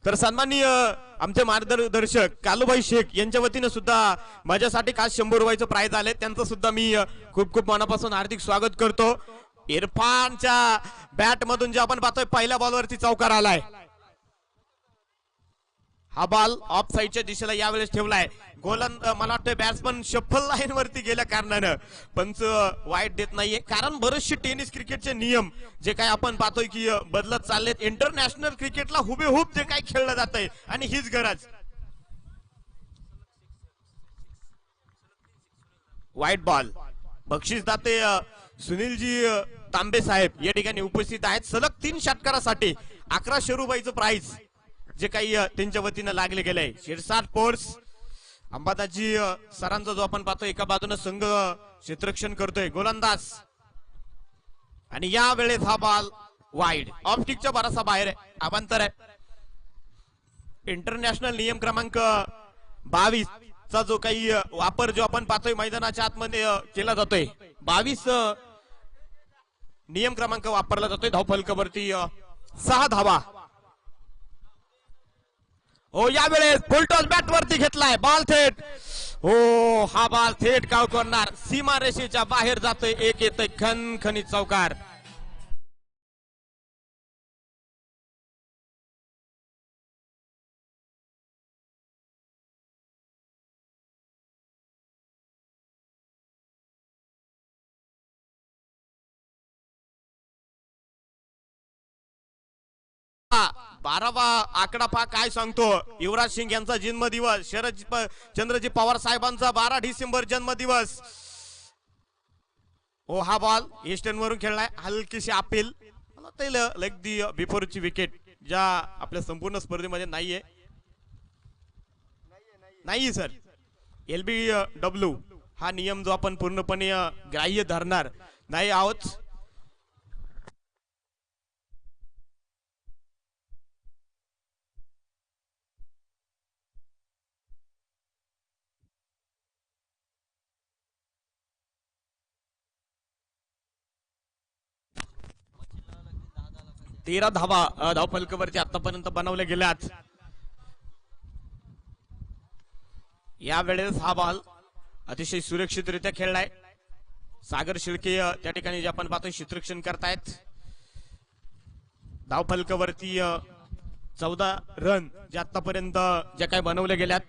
तर सन्माननीय आमचे मार्गदर्शक कालूभाई शेख यांच्या वतीने सुद्धा माझ्यासाठी खास 100 रुपयाचं प्राइज आले, त्यांचं सुद्धा मी खूप खूप मनापासून हार्दिक स्वागत करतो. इरफानच्या बॅट मधून जे आपण पाहतोय पहिल्या बॉलवरती चौकार आलाय. हा बॉल ऑफ साईडच्या दिशेला यावेळेस ठेवलाय. मला वाटतं बॅट्समन शफल लाईन वरती गेल्या कारणानं पंच वाईट देत नाहीये, कारण बरेचसे टेनिस क्रिकेटचे नियम जे काय आपण पाहतोय की बदलत चाललेत. इंटरनॅशनल क्रिकेटला हुबेहूब जे काय खेळलं जात आहे आणि हीच गरज. व्हाईट बॉल बक्षीस दाते सुनीलजी तांबे साहेब या ठिकाणी उपस्थित आहेत. सलग 3 षटकारासाठी 1100 रुपयाचं प्राइज जे काही त्यांच्या वतीनं लागले गेले. शिरसाट स्पोर्ट्स अंबादाजी सरांचा जो आपण पाहतो एका बाजूने संघ क्षेत्ररक्षण करतोय गोलंदाज, आणि या वेळेस हा बॉल वाईड ऑफ स्टिकच्या बराचसा बाहेर आहे, अवांतर आहे. इंटरनॅशनल नियम क्रमांक 22 चा जो काही वापर जो आपण पाहतोय मैदानाच्या आतमध्ये केला जातोय, 22 नियम क्रमांक वापरला जातोय. धावफलकावरती 6 धावा. हो यावेळेस फुलटॉस बॅट वरती घेतलाय बॉल थेट. हो हा बॉल थेट काव करणार सीमा रेषेच्या बाहेर जातोय. एक येतोय खणखणीत चौकार. बारावा आकडा पहा काय सांगतो. युवराज सिंग यांचा जन्मदिवस, शरद चंद्रजी पवार साहेबांचा 12 डिसेंबर जन्मदिवस. हो हा बॉल ईस्टर्न वरून खेळलाय, हलकीशी अपील लेग दी बिफोरची विकेट ज्या आपल्या संपूर्ण स्पर्धेमध्ये नाहीये. नाही सर, LBW हा नियम जो आपण पूर्णपणे ग्राह्य धरणार नाही आहोत. तेरा धावा धावफलकावरती आतापर्यंत बनवल्या गेल्यात. यावेळेस हा बॉल अतिशय सुरक्षितरित्या खेळलाय. सागर शिळके त्या ठिकाणी जे आपण पाहतोय क्षेत्ररक्षण करतायत. धावफलकावरती 14 रन जे आतापर्यंत ज्या काही बनवल्या गेल्यात.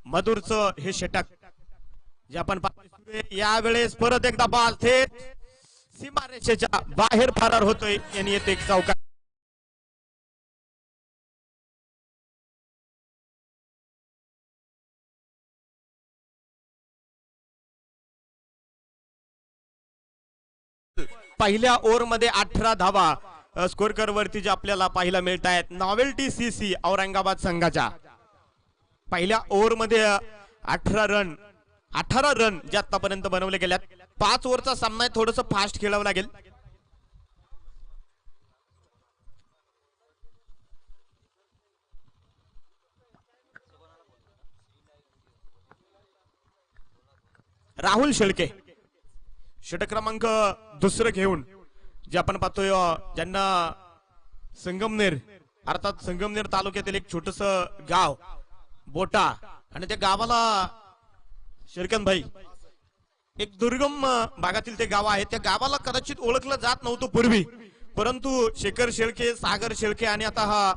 मधुरचं हे षटक जे आपण यावेळेस परत एकदा बॉल थेट सीमारेषेच्या बाहेर फरार होतोय यांनी येते एक चौकार. पहिल्या ओव्हर मध्ये 18 धावा स्कोर कर वरती जे आपल्याला पाहायला मिळत आहेत नॉवेल्टी CC औरंगाबाद संघाच्या. पहिल्या ओव्हर मध्ये 18 रन जे आतापर्यंत बनवले गेल्यात. 5 ओव्हरचा सामना आहे, थोडस फास्ट खेळावं लागेल. राहुल शेळके षटक क्रमांक 2 घेऊन जे आपण पाहतोय, ज्यांना संगमनेर अर्थात संगमनेर तालुक्यातील एक छोटस गाव बोटा, आणि त्या गावाला शेरकन भाई एक दुर्गम भागातील ते गाव आहे. त्या गावाला कदाचित ओळखलं जात नव्हतं पूर्वी, परंतु शेखर शेळके, सागर शेळके आणि आता हा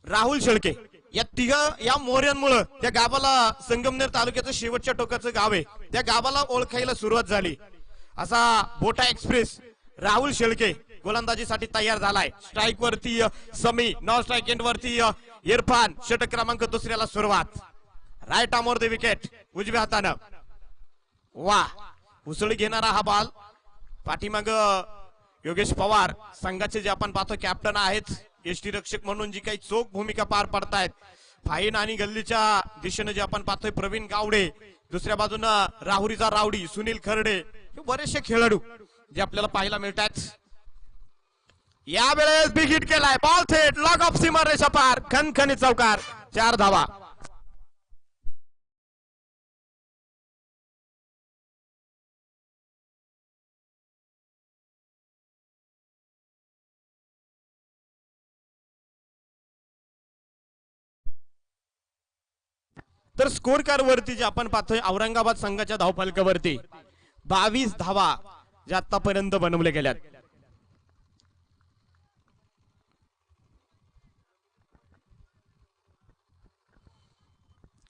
राहुल शेळके या मोऱ्यांमुळे त्या गावाला संगमनेर तालुक्याचं शेवटच्या टोकाचं गाव आहे, त्या गावाला ओळखायला सुरुवात झाली. असा बोटा एक्सप्रेस राहुल शेळके गोलंदाजीसाठी तयार झालाय. स्ट्राईक वरती समी, नॉन स्ट्राईक एंड वरती इरफान. षटक क्रमांक 2 सुरुवात. Right arm over the wicket उजव्या हातानं. वा उसळी घेणारा हा बॉल. पाठीमाग योगेश पवार संघाचे जे आपण पाहतो कॅप्टन आहेत, यष्टी रक्षक म्हणून जी काही चोख भूमिका पार पडतायत. फाईन आणि गल्लीच्या दिशेने जे आपण पाहतोय प्रवीण गावडे, दुसऱ्या बाजूनं राहुरीचा रावडी सुनील खर्डे, हे बरेचसे खेळाडू जे आपल्याला पाहायला मिळतात. यावेळेस बिग हिट केलाय बॉल थेट लॉक ऑफ सीमा रेषा पार, खणखणीत चौकार. 4 धावा. तर स्कोर कार्ड वरती जे आपण पाहतोय औरंगाबाद संघाच्या धावफलकावरती 22 धावा ज्या आतापर्यंत बनवल्या गेल्यात.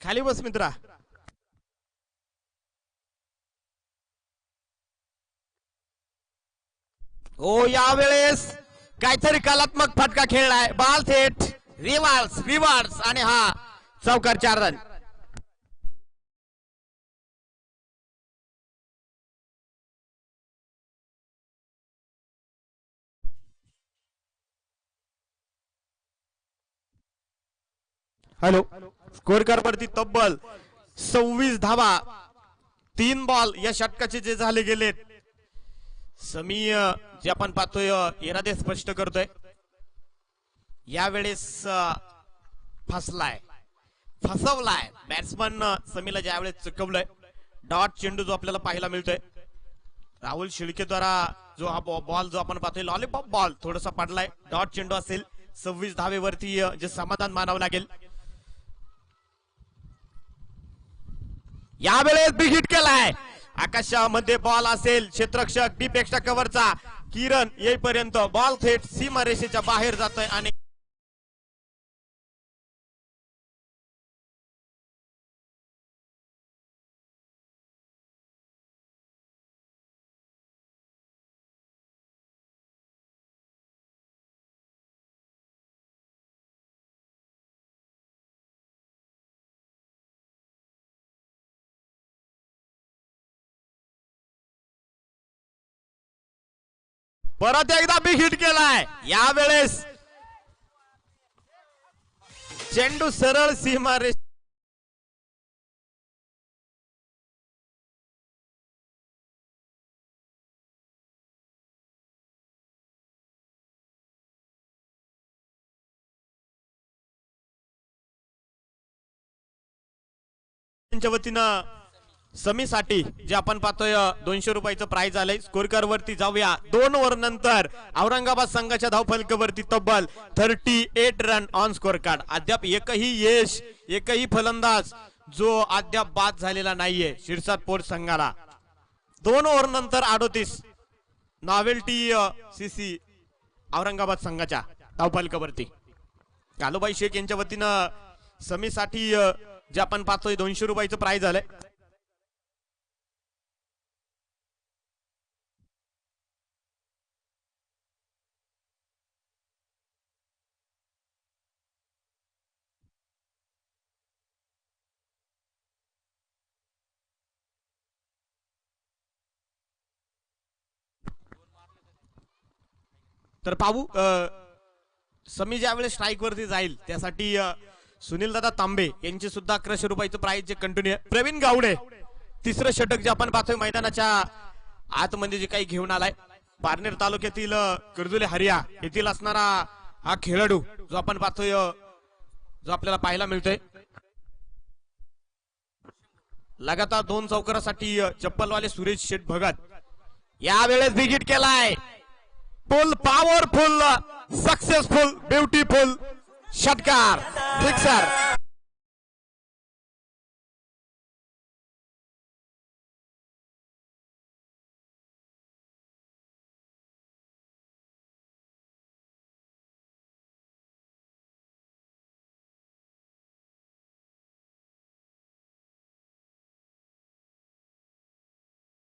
खाली बस मित्रा. ओ यावेळेस काहीतरी कलात्मक फटका खेळलाय. बॉल थेट रिव्हर्स आणि हा चौकार 4 रन. हॅलो. स्कोर कार्ड वरती तब्बल 26 धावा 3 बॉल या षटकाचे जे झाले गेलेत. समी जे आपण पाहतोय इरादे स्पष्ट करतोय. यावेळेस फसवलाय बॅट्समन समीला ज्यावेळेस चुकवलंय. डॉट चेंडू जो आपल्याला पाहायला मिळतोय राहुल शेळके द्वारा जो हा बॉल जो आपण पाहतोय लॉलीपॉप बॉल थोडासा पडलाय. डॉट चेंडू असेल. 26 धावेवरती जे समाधान मानावं लागेल. यावेळेस बिग हिट केलाय. आकाशामध्ये बॉल असेल. क्षेत्ररक्षक डीप एक्स्ट्रा कव्हरचा किरण येईपर्यंत बॉल थेट सीमारेषेच्या बाहेर जातोय आणि परत एकदा बिग हिट केलाय. यावेळेस चेंडू सरळ सीमारेषे वतीनं समीसाठी जे आपण पाहतोय 200 रुपयाचं प्राइज आलंय. स्कोर कार्ड वरती जाऊया. 2 ओव्हर नंतर औरंगाबाद संघाच्या धावफलकावरती तब्बल 38 रन ऑन स्कोर कार्ड. अद्याप एकही फलंदाज जो अद्याप बाद झालेला नाहीये शिरसाट पोर्ट संघाला. 2 ओव्हर नंतर 38 नॉवेल्टी सीसी औरंगाबाद संघाच्या धावफलकावरती. कालूबाई शेख यांच्या वतीनं समीसाठी जे आपण पाहतोय 200 रुपयाचं प्राइज आलंय. तर पाहू समी ज्यावेळेस स्ट्राईक वरती जाईल त्यासाठी सुनील दादा तांबे यांची सुद्धा 1100 रुपयाचं प्राइज जे कंटिन्यू. प्रवीण गावडे तिसरं षटक जे आपण पाहतोय मैदानाच्या आतमध्ये जे काही घेऊन आलाय. पारनेर तालुक्यातील कर्जुले हरिया येथील असणारा हा खेळाडू जो आपण पाहतोय जो आपल्याला पाहायला मिळतोय. लगातार 2 चौकारासाठी चप्पलवाले सुरेश शेठ भगत यावेळेस बिग हिट केलाय. फुल पॉवरफुल सक्सेसफुल ब्युटिफुल षटकार फिक्सर.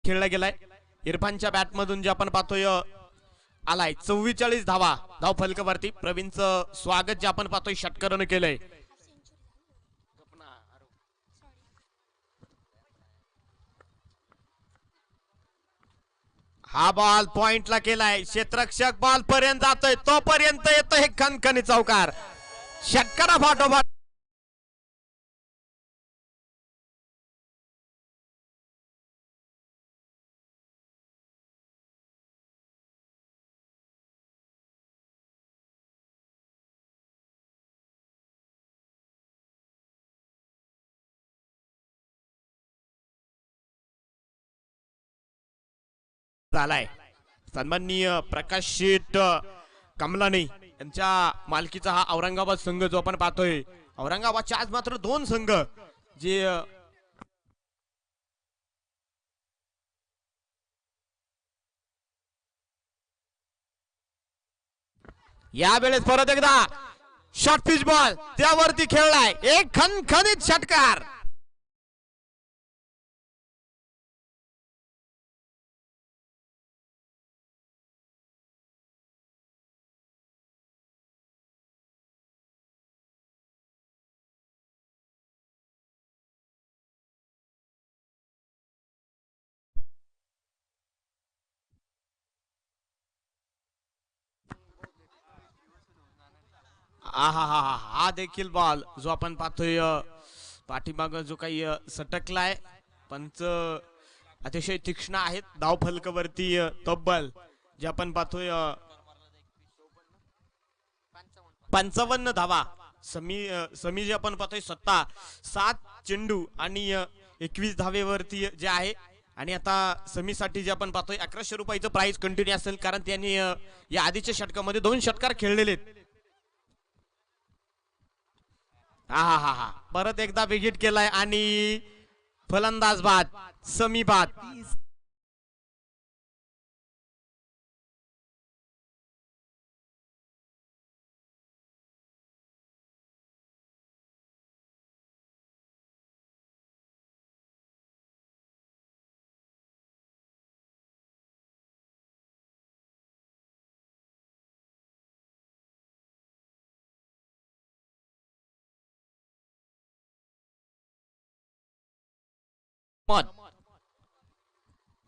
खेळला गेलाय. इरफानच्या बॅट मधून जे आपण पाहतोय आलाय 44 धावा धावफलकावरती. प्रवीणचं स्वागत जे आपण पाहतोय षटकारानं केलंय. हा बॉल पॉइंटला केलाय. क्षेत्ररक्षक बॉल पर्यंत जातोय तोपर्यंत येतो हे खणखणी चौकार. षटकारा फाटोफाट झालाय. सन्माननीय प्रकाश शेठ कमलाने यांच्या मालकीचा हा औरंगाबाद संघ जो आपण पाहतोय. औरंगाबादच्या आज मात्र 2 संघ जे यावेळेस परत एकदा शॉर्ट पिच बॉल त्यावरती खेळलाय, एक खणखणीत षटकार. हा देखील बॉल जो आपण पाहतोय पाठीमाग जो काही सटकलाय, पंच अतिशय तीक्ष्ण आहेत. धाव फलकावरती तब्बल जे आपण पाहतोय 55 धावा. समी जे आपण पाहतोय 7 चेंडू आणि 21 धावेवरती जे आहे. आणि आता समीसाठी जे आपण पाहतोय 1100 रुपयाचं प्राइस कंटिन्यू असेल, कारण त्यांनी या आधीच्या षटकामध्ये 2 षटकार खेळलेले आहेत. हा परत एकदा विकेट केलाय आणि फलंदाज बाद, समी बाद.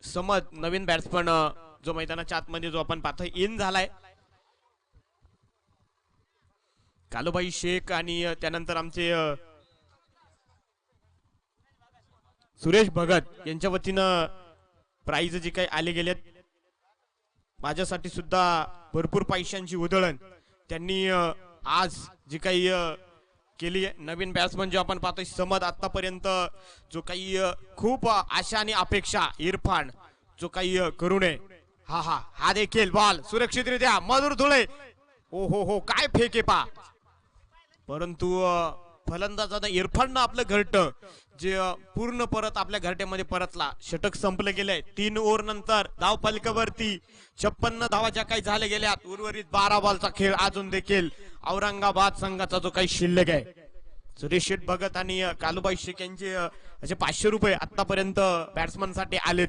समज नवीन बॅट्समन जो मैदानाच्या आतमध्ये जो आपण पाहतोय इन झालाय. कालूभाई शेख आणि त्यानंतर आमचे सुरेश भगत यांच्या वतीनं प्राइज जे काही आले गेलेत. माझ्यासाठी सुद्धा भरपूर पैशांची उधळण त्यांनी आज जी काही केली आहे. नवीन बॅट्समन जो आपण पाहतोय समद, आतापर्यंत जो काही खूप आशा आणि अपेक्षा इरफान जो काही करू नये. हा देखील बॉल सुरक्षितरित्या मधुर धुळे. हो काय फेके पा, परंतु फलंदाजानं इरफाननं आपलं घरटं जे पूर्ण परत आपल्या घरट्यामध्ये परतला. षटक संपलं गेलंय. 3 ओव्हर नंतर धाव फलकावरती 56 धावा ज्या काही झाल्या गेल्यात. उर्वरित 12 बॉलचा खेळ अजून देखील औरंगाबाद संघाचा जो काही शिल्लक आहे. सुरेश भगत आणि कालूबाई शेख यांचे असे 500 रुपये आतापर्यंत बॅट्समन साठी आलेत.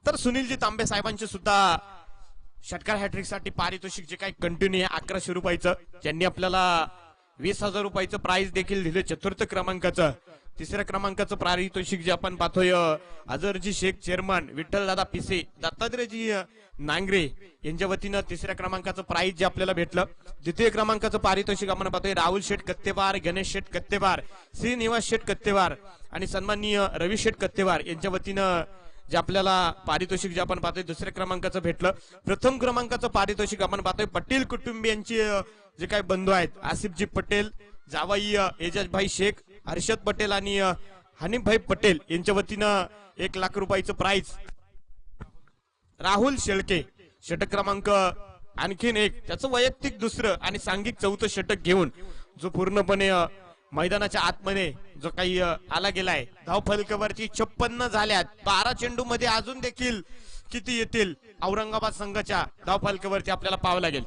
तर सुनीलजी तांबे साहेबांचे सुद्धा षटकार हॅट्रिक साठी पारितोषिक जे काही कंटिन्यू आहे 1100 रुपयाचं. त्यांनी आपल्याला 20,000 रुपयाचं प्राइज देखील दिले. 4th क्रमांकाचं. 3ऱ्या क्रमांकाचं पारितोषिक जे आपण पाहतोय अजरजी शेख चेअरमन, विठ्ठलदादा पिसे, दत्तात्रयजी नांगरे यांच्या वतीनं 3ऱ्या क्रमांकाचं प्राइज जे आपल्याला भेटलं. 2य क्रमांकाचं पारितोषिक आपण पाहतोय राहुल शेठ कत्तेवार, गणेश शेठ कत्तेवार, श्रीनिवास शेठ कत्तेवार आणि सन्माननीय रवी शेठ कत्तेवार यांच्या वतीनं जे आपल्याला पारितोषिक जे आपण पाहतोय 2ऱ्या क्रमांकाचं भेटलं. 1st क्रमांकाचं पारितोषिक आपण पाहतोय पटेल कुटुंबियांचे जे काही बंधू आहेत आसिफजी पटेल, जावाई एजाजभाई शेख, हर्षद पटेल आणि हनीफभाई पटेल यांच्या वतीनं 1 लाख रुपयाचं प्राइज. राहुल शेळके षटक क्रमांक आणखीन 1, त्याचं वैयक्तिक 2रं आणि सांघिक 4थं षटक घेऊन जो पूर्णपणे मैदानाच्या आतमध्ये जो काही आला गेलाय. धाव फलकावरती 56 झाल्यात. 12 चेंडू मध्ये अजून देखील किती येतील औरंगाबाद संघाच्या धाव फलकावरती आपल्याला पाहावं लागेल.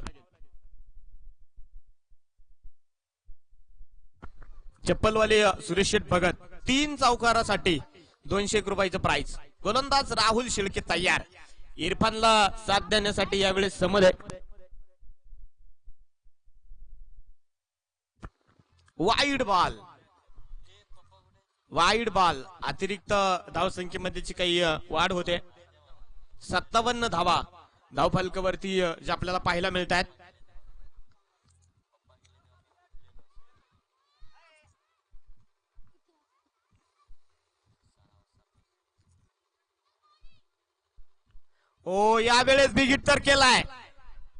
चप्पलवाले सुरेश भगत 3 चौकारासाठी 200 रुपयाचं प्राइज. गोलंदाज राहुल शेळके तयार. इरफानला साथ देण्यासाठी यावेळेस समज आहे. वाईड बॉल अतिरिक्त धावसंख्येमध्ये जी काही वाढ होते. 57 धावा धाव फलकावरती जे आपल्याला पाहायला मिळत आहेत. यावेळेस बिगिट तर केलाय.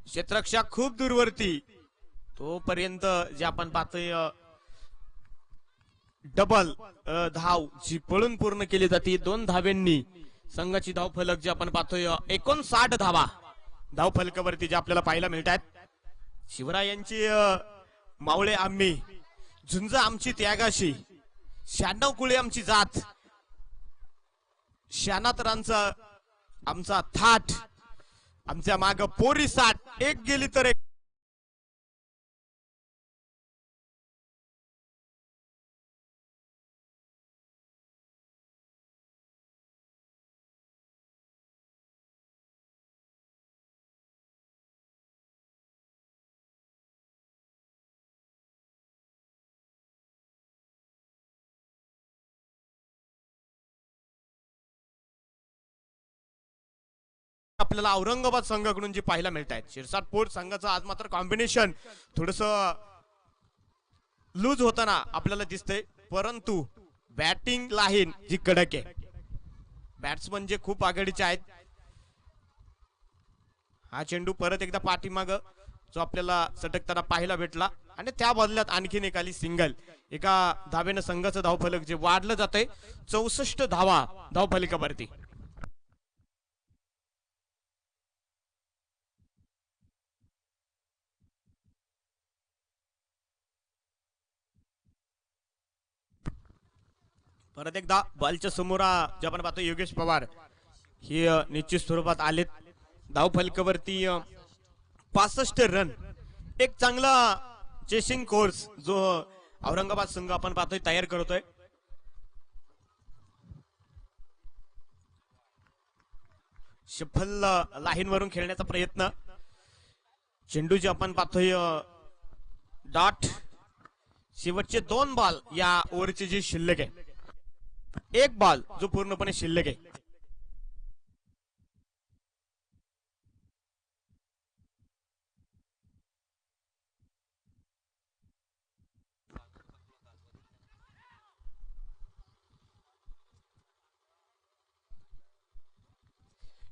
क्षेत्ररक्षक खूप दूरवरती. तोपर्यंत जे आपण पाहतोय डबल धाव जी पळून पूर्ण केली जाते 2 धाव्यांनी. संघाची धाव फलक जे आपण पाहतोय 59 धावा धाव फलकावरती जे आपल्याला पाहायला मिळत आहेत. शिवरायांची मावळे आम्ही झुंज आमची त्यागाशी, 96 कुळे आमची जात, शानातरांचा आमचा थाट, आमच्या माग पोरी साठ, एक गेली तर एक. आपल्याला औरंगाबाद संघाकडून जी पाहायला मिळत आहेत, शिरसाट पोर्ट संघाचं आज मात्र कॉम्बिनेशन थोडस लूज होताना आपल्याला दिसतंय, परंतु बॅटिंग लाईन जी कडक आहे, बॅट्समन जे खूप आघाडीचे आहेत. हा चेंडू परत एकदा पाठीमाग जो आपल्याला सटकताना पाहायला भेटला आणि त्या बदल्यात आणखीन एक आली सिंगल. एका धावेनं संघाचं धावफलक जे वाढलं जातंय 64 धावा धावफलकावरती. परत एकदा बॉलच्या समोर जे आपण पाहतो योगेश पवार हे निश्चित स्वरूपात आलेत. धावफलकावरती 65 रन, एक चांगला चेसिंग कोर्स जो औरंगाबाद संघ आपण पाहतोय तयार करतोय. शफल लाईन वरून खेळण्याचा प्रयत्न, चेंडूची आपण पाहतोय डॉट. शेवटचे 2 बॉल या ओव्हरची जी शिल्लक आहे, एक बॉल जो पूर्णपणे शिल्लक आहे.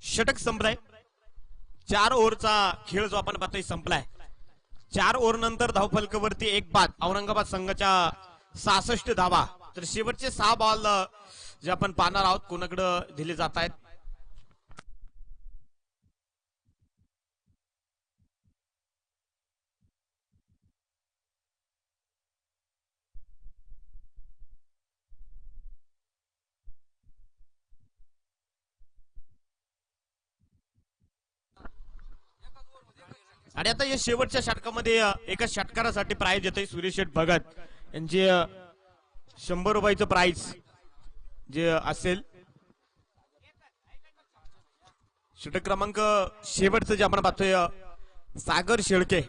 षटक संपलाय. 4 ओव्हरचा खेळ जो आपण पाहतोय संपलाय. 4 ओव्हर नंतर धावफलकावरती एक बाद. औरंगाबाद संघाच्या 66 धावा. तर शेवटचे 6 बॉल जे आपण पाहणार आहोत कोणाकडे दिले जात आहेत. आणि आता या शेवटच्या षटकामध्ये एका षटकारासाठी प्राइज येते सुरेश शेठ भगत यांचे 100 रुपयाचं प्राइज जे असेल. षटक क्रमांक शेवटचं जे आपण पाहतोय सागर शेळके.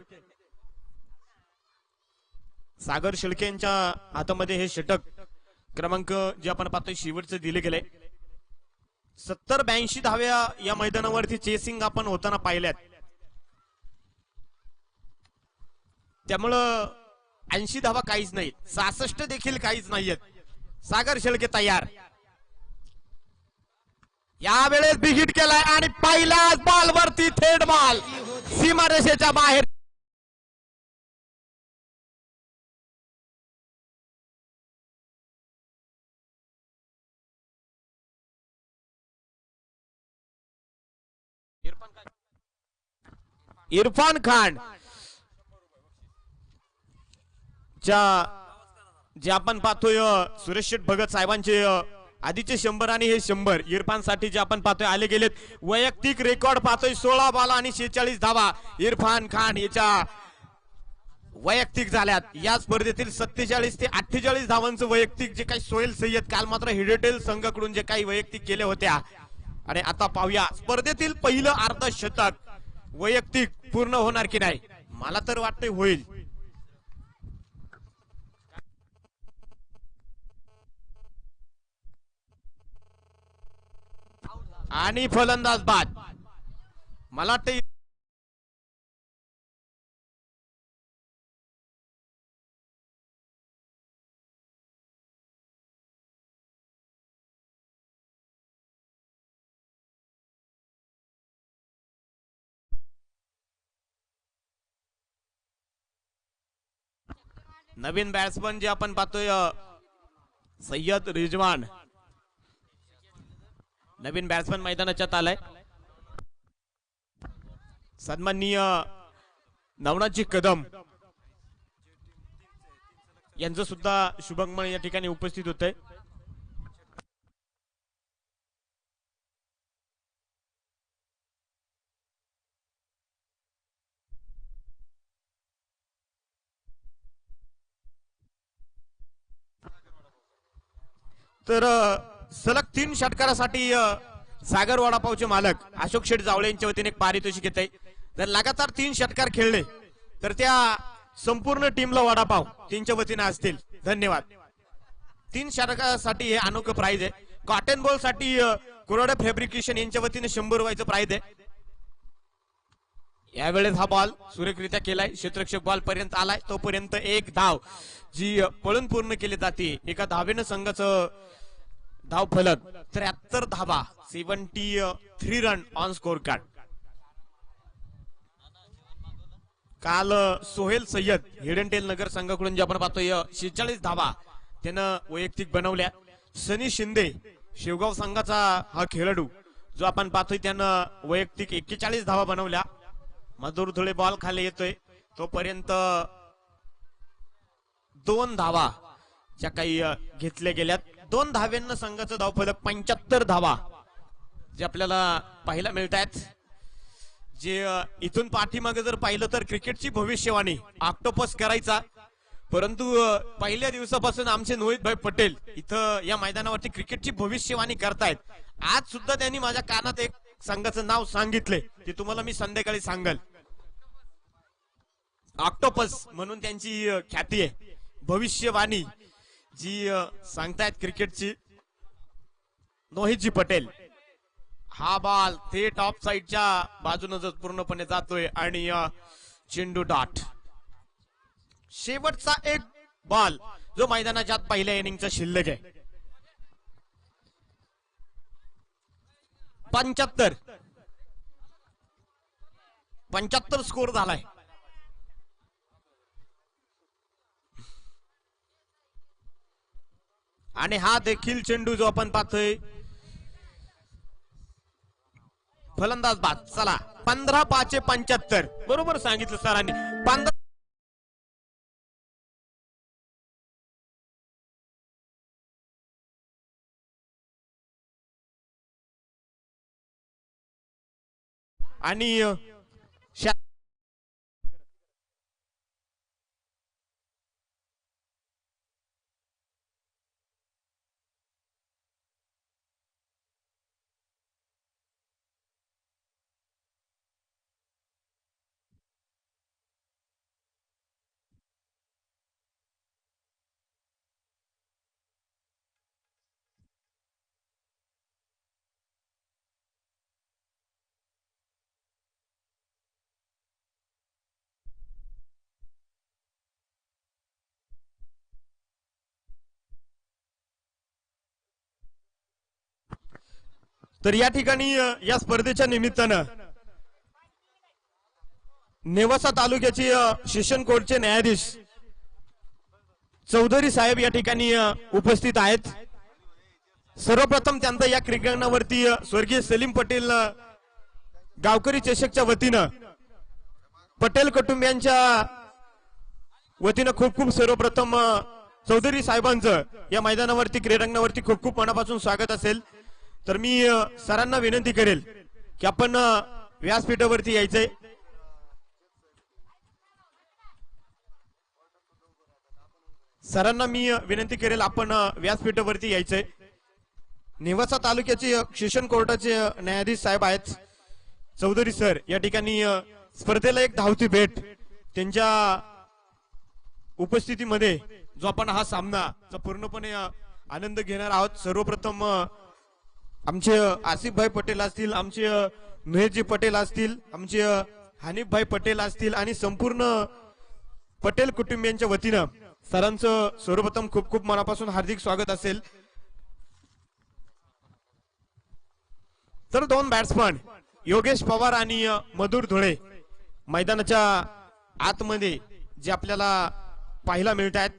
सागर शेळके यांच्या हातामध्ये हे षटक क्रमांक जे आपण पाहतोय शेवटचं दिले गेले. 70-82 धाव्या या मैदानावरती चेसिंग आपण होताना पाहिल्यात. त्यामुळं 80 धावा काहीच नाहीत, 66 देखील काहीच नाहीयेत. सागर शेळके तयार. यावेळेस बिगिट केलाय आणि पहिल्याच बॉल वरती थेट बॉल सीमारेषेच्या बाहेर. इरफान खान जे आपण पाहतोय सुरेश शेठ भगत साहेबांचे आधीचे 100 आणि हे 100 इरफान साठी जे आपण पाहतोय आले गेलेत. वैयक्तिक रेकॉर्ड पाहतोय 16 बॉल आणि 46 धावा इरफान खान याच्या वैयक्तिक झाल्यात. या स्पर्धेतील 47 ते 48 धावांचं वैयक्तिक जे काही सोहेल सय्यद काल मात्र हिडेटेल संघाकडून जे काही वैयक्तिक केले होत्या. आणि आता पाहूया स्पर्धेतील पहिलं अर्धशतक वैयक्तिक पूर्ण होणार की नाही. मला तर वाटतंय होईल. आणि फलंदाज बाद. मला वाटतं नवीन बॅट्समन जे आपण पाहतोय सय्यद रिजवान नवीन बॅट्समन मैदानाच्यात आलाय. सन्माननीय नवनाथजी कदम यांचं सुद्धा शुभमन या ठिकाणी उपस्थित होते. तर सलग 3 षटकारासाठी सागर वडापावचे मालक अशोक शेठ जावळे यांच्या वतीने एक पारितोषिक येत आहे. जर लगातार 3 षटकार खेळले तर त्या संपूर्ण टीमला वडापाव त्यांच्या वतीने असतील. धन्यवाद. 3 षटकारासाठी हे अनोखं प्राइज आहे. कॉटन बॉल साठी कुराडे फॅब्रिकेशन यांच्या वतीने 100 रुपयाचं प्राइज आहे. यावेळेस हा बॉल सुरेखरित्या केलाय. क्षेत्ररक्षक बॉल पर्यंत आलाय. तोपर्यंत एक धाव जी पळून पूर्ण केली जाते. एका धावेनं संघाचं धाव फलक 73 धावा, 73 रन ऑन स्कोर कार्ड. काल सोहेल सय्यद हिडनटेल नगर संघाकडून जे आपण पाहतोय 46 धावा त्यानं वैयक्तिक बनवल्या. सनी शिंदे शेवगाव संघाचा हा खेळाडू जो आपण पाहतोय त्यानं वैयक्तिक 41 धावा बनवल्या. मधुर धुळे बॉल खाली येतोय तोपर्यंत 2 धावा ज्या काही घेतल्या गेल्यात. 2 धाव्यांना संघाचं धावफलक 75 धावा जे आपल्याला पाहायला मिळत आहेत. जे इथून पाठीमागे जर पाहिलं तर क्रिकेटची भविष्यवाणी ऑक्टोपस करायचा, परंतु पहिल्या दिवसापासून आमचे मोहितभाई पटेल इथं या मैदानावरती क्रिकेटची भविष्यवाणी करतायत. आज सुद्धा त्यांनी माझ्या कानात एक संघाचं नाव सांगितले ते तुम्हाला मी संध्याकाळी सांगेल. ऑक्टोपस म्हणून त्यांची ख्याती आहे. भविष्यवाणी जी सांगतायत क्रिकेटची मोहितजी पटेल. हा बॉल थेट ऑफ साइडच्या बाजूने पूर्णपणे जातोय आणि चेंडू डॉट. शेवटचा एक बॉल जो मैदानाच्या आत पहिल्या इनिंगचा शिल्लक आहे. 75 स्कोर झालाय. आणि हा देखील चेंडू जो आपण पाहतोय फलंदाज बाद. चला 15-5-75 बरोबर सांगितलं सरांनी. 15 आणि तर या ठिकाणी या स्पर्धेच्या निमित्तानं नेवासा तालुक्याचे सेशन कोर्टचे न्यायाधीश चौधरी साहेब या ठिकाणी उपस्थित आहेत. सर्वप्रथम त्यांचा या क्रीडांगणावरती स्वर्गीय सलीम पटेल गावकरी चषकच्या वतीनं पटेल कुटुंबियांच्या वतीनं खूप खूप सर्वप्रथम चौधरी साहेबांचं या मैदानावरती क्रीडांगणावरती खूप खूप मनापासून स्वागत असेल. तर मी सरांना विनंती करेल की आपण व्यासपीठावरती यायचंय. सरांना मी विनंती करेल आपण व्यासपीठावरती यायचंय. नेवासा तालुक्याचे सेशन कोर्टाचे न्यायाधीश साहेब आहेत चौधरी सर या ठिकाणी स्पर्धेला एक धावती भेट त्यांच्या उपस्थितीमध्ये जो आपण हा सामना पूर्णपणे आनंद घेणार आहोत. सर्वप्रथम आमचे आसिफ भाई पटेल असतील, आमचे महेशजी पटेल असतील, आमचे हनीफ भाई पटेल असतील आणि संपूर्ण पटेल कुटुंबियांच्या वतीनं सरांचं सर्वप्रथम खूप खूप मनापासून हार्दिक स्वागत असेल. तर 2 बॅट्समन योगेश पवार आणि मधुर धुळे मैदानाच्या आतमध्ये जे आपल्याला पाहायला मिळत आहेत.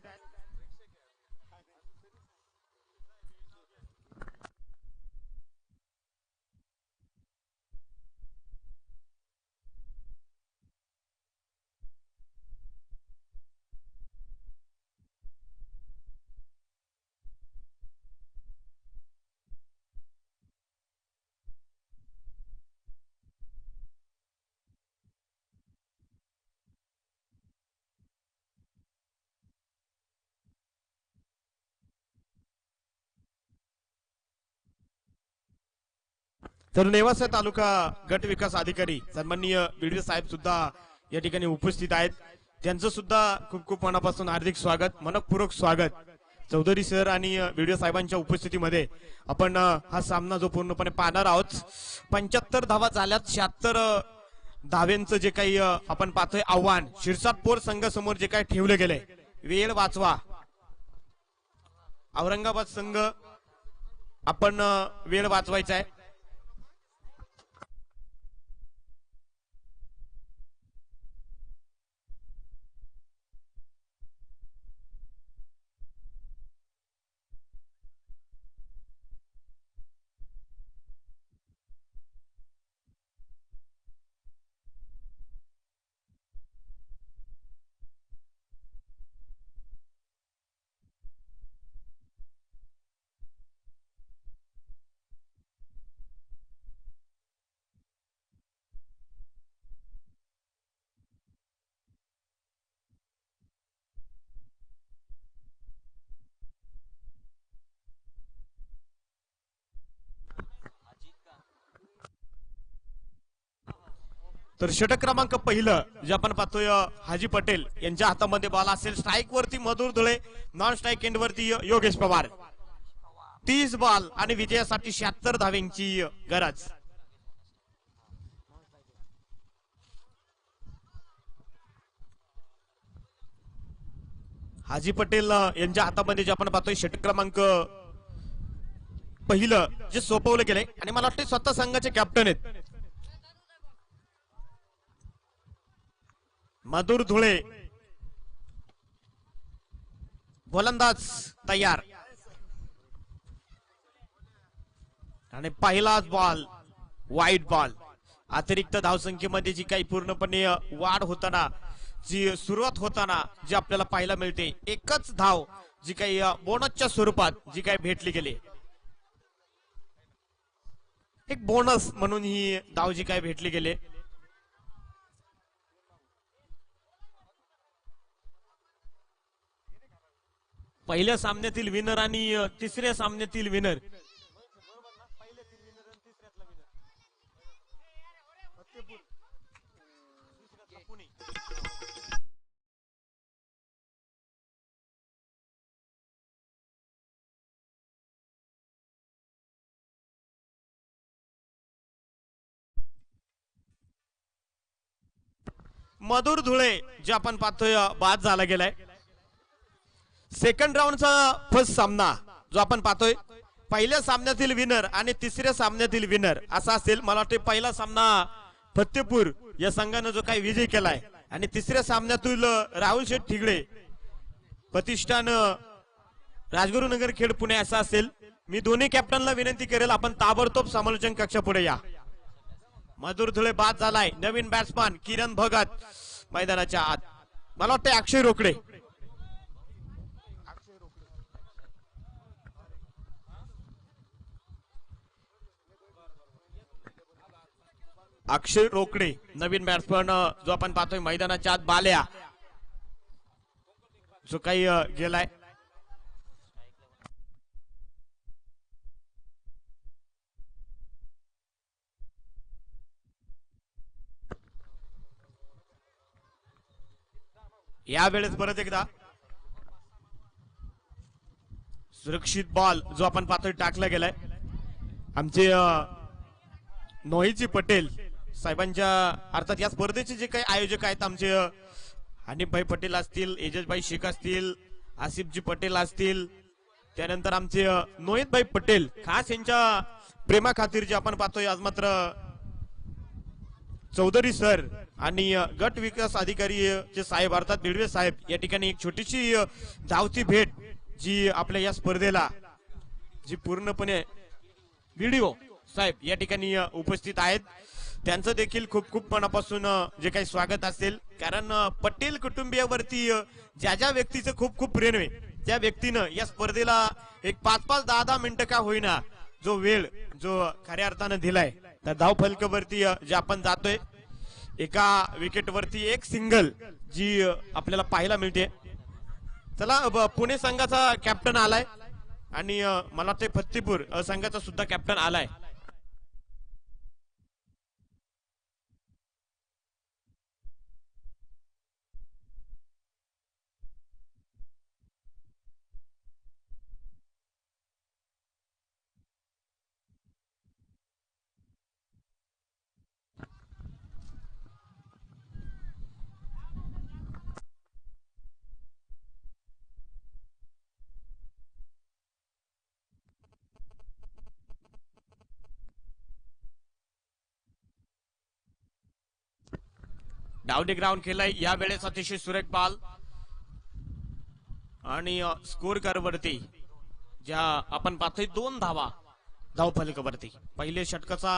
तर नेवासा तालुका गट विकास अधिकारी सन्माननीय बीडवे साहेब सुद्धा या ठिकाणी उपस्थित आहेत. त्यांचं सुद्धा खूप खूप मनापासून हार्दिक स्वागत, मनपूर्वक स्वागत. चौधरी सर आणि बीडवे साहेबांच्या उपस्थितीमध्ये आपण हा सामना जो पूर्णपणे पाहणार आहोत. 75 धावा झाल्यात. 76 धाव्यांचं जे काही आपण पाहतोय आव्हान शिरसाट पोर संघासमोर जे काही ठेवले गेले, वेळ वाचवा. औरंगाबाद संघ आपण वेळ वाचवायचा आहे. तर षटक क्रमांक पहिलं जे आपण पाहतोय हाजी पटेल यांच्या हातामध्ये बॉल असेल. स्ट्राईक वरती मधुर धुळे, नॉन स्ट्राईक एंड वरती योगेश पवार. 30 बॉल आणि विजयासाठी 76 धाव्यांची गरज. हाजी पटेल यांच्या हातामध्ये जे आपण पाहतोय षटक क्रमांक पहिलं जे सोपवलं गेलंय आणि मला वाटतं स्वतः संघाचे कॅप्टन आहेत मधुर धुळे. गोलंदाज तयार आणि पहिलाच बॉल वाईट बॉल. अतिरिक्त धावसंख्येमध्ये जी काही पूर्णपणे वाढ होताना, जी सुरुवात होताना जी आपल्याला पाहायला मिळते, एकच धाव जी काही बोनसच्या स्वरूपात जी काही भेटली गेली, एक बोनस म्हणून ही धाव जी काही भेटली गेली. पहिल्या सामन्यातील विनर आणि तिसऱ्या सामन्यातील विनर मधुर धुळे जे आपण पाहतोय बाद झाला गेलाय. सेकंड राऊंडचा फर्स्ट सामना जो आपण पाहतोय, पहिल्या सामन्यातील विनर आणि तिसऱ्या सामन्यातील विनर असा असेल. मला वाटते पहिला सामना फतेपूर या संघानं जो काही विजय केलाय आणि तिसऱ्या सामन्यातील राहुल शेठ ठिगळे प्रतिष्ठान राजगुरुनगर खेड पुणे असा असेल. मी दोन्ही कॅप्टनला विनंती करेल, आपण ताबडतोब समालोचन कक्ष पुढे या. मधुर धुळे बाद झालाय. नवीन बॅट्समॅन किरण भगत मैदानाच्या आत. मला वाटतं अक्षय रोकडे. अक्षय रोकडे नवीन बॅट्समॅन जो आपण पाहतोय मैदानाच्या आत. बाल्या जो काही गेलाय. यावेळेस परत एकदा सुरक्षित बॉल जो आपण पाहतोय टाकला गेलाय. आमचे नोहीजी पटेल साहेबांच्या अर्थात या स्पर्धेचे जे काही आयोजक आहेत आमचे हनीफभाई पटेल असतील, एजजभाई शेख असतील, आसिफजी पटेल असतील, त्यानंतर आमचे नोहितभाई पटेल खास यांच्या प्रेमा खातीर जे आपण पाहतोय आज मात्र चौधरी सर आणि गट विकास अधिकारी जे साहेब अर्थात बिडवे साहेब या ठिकाणी एक छोटीशी धावती भेट जी आपल्या या स्पर्धेला जी पूर्णपणे व्हिडिओ साहेब या ठिकाणी उपस्थित आहेत, त्यांचं देखील खूप खूप मनापासून जे काही स्वागत असेल. कारण पटेल कुटुंबियावरती ज्या ज्या व्यक्तीचं खूप खूप प्रेम आहे त्या व्यक्तीनं या स्पर्धेला एक 5-5, 10-10 मिनिटं का होईना जो वेळ जो खऱ्या अर्थानं दिलाय, तर धाव फलकावरती जे आपण जातोय एका विकेट वरती एक सिंगल जी आपल्याला पाहायला मिळते. चला पुणे संघाचा कॅप्टन आलाय आणि मला वाटतं फत्तेपूर संघाचा सुद्धा कॅप्टन आलाय. डावडी ग्राउंड केलाय या वेळेस अतिशय सुरेख बॉल आणि स्कोर वरती ज्या आपण पाहतोय 2 धावा धावफलकावरती. पहिल्या षटकाचा